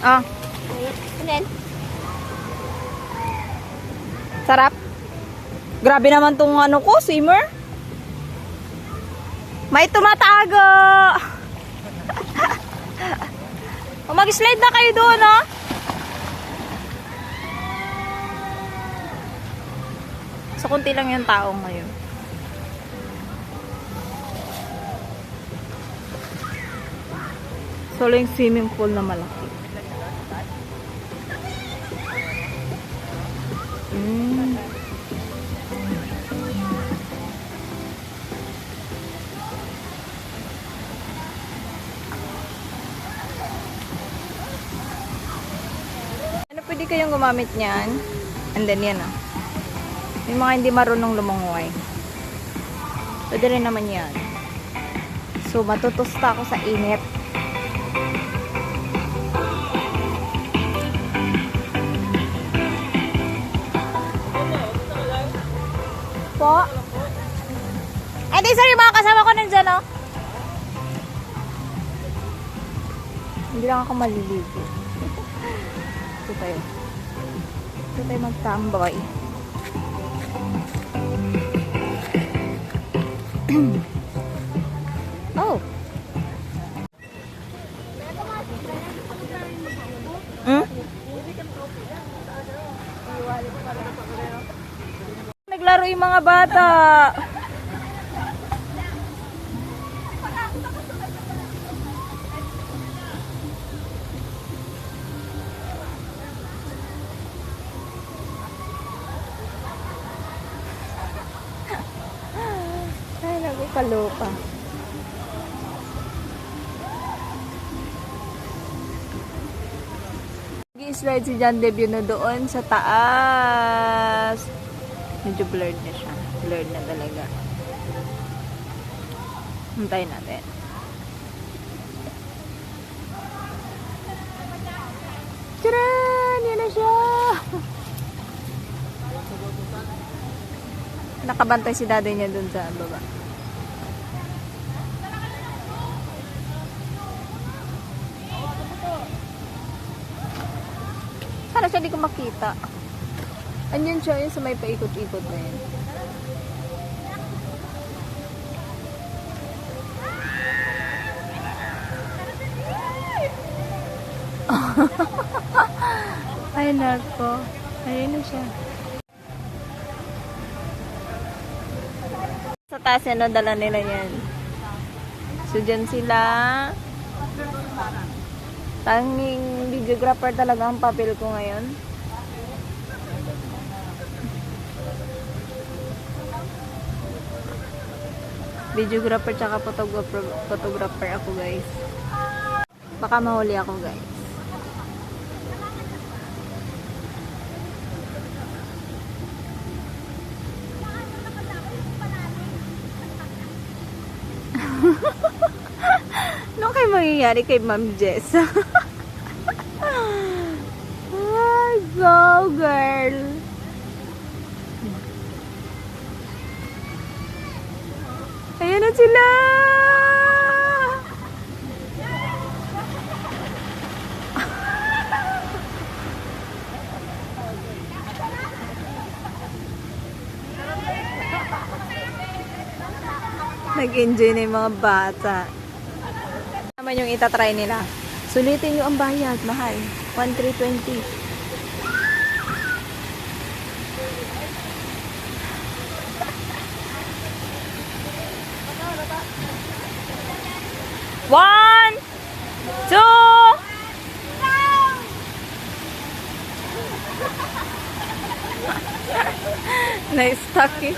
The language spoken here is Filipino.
Ah, Ano? sarap. Grabe naman tong ano ko, swimmer. May tumatago. O, mag-slide na kayo doon, no? So, kunti lang yung tao ngayon. So, yung swimming pool na malaki. Ano, pwede kayong gumamit niyan? And then yan, ah. Yung mga hindi marunong lumangoy. Pwede rin naman yan. So, matutusta ako sa init. Po? Eh, di sorry, mga kasama ko nandyan, oh. Hindi lang ako maliligo. Ito tayo. Ito tayo magtambay. Oh. Hmm? Naglaro yung mga bata. Ay, nagkakaloka. Slide si John Debut na doon sa taas. Medyo blurred na siya. Blurred na talaga. Hintayin natin. Tcharan! Yan na siya! Nakabantay si daddy niya doon sa baba. Sana siya di ko makita. Andyan siya yun sa may paikot-ikot na yun. Ay, nako. Ayun na siya. Sa taas yan, dala nila yan. So, dyan sila. Tanging videographer talaga ang papel ko ngayon. Videographer tsaka photographer ako, guys. Baka mahuli ako, guys. Ano kayo mangyayari kay Ma'am Jess? Ay, go girl! Ayan na sila! Nag-enjoy na yung mga bata. Naman yung itatry nila. Sulitin nyo ang bayad, mahal. 1,320. One, two. Na-stuck eh.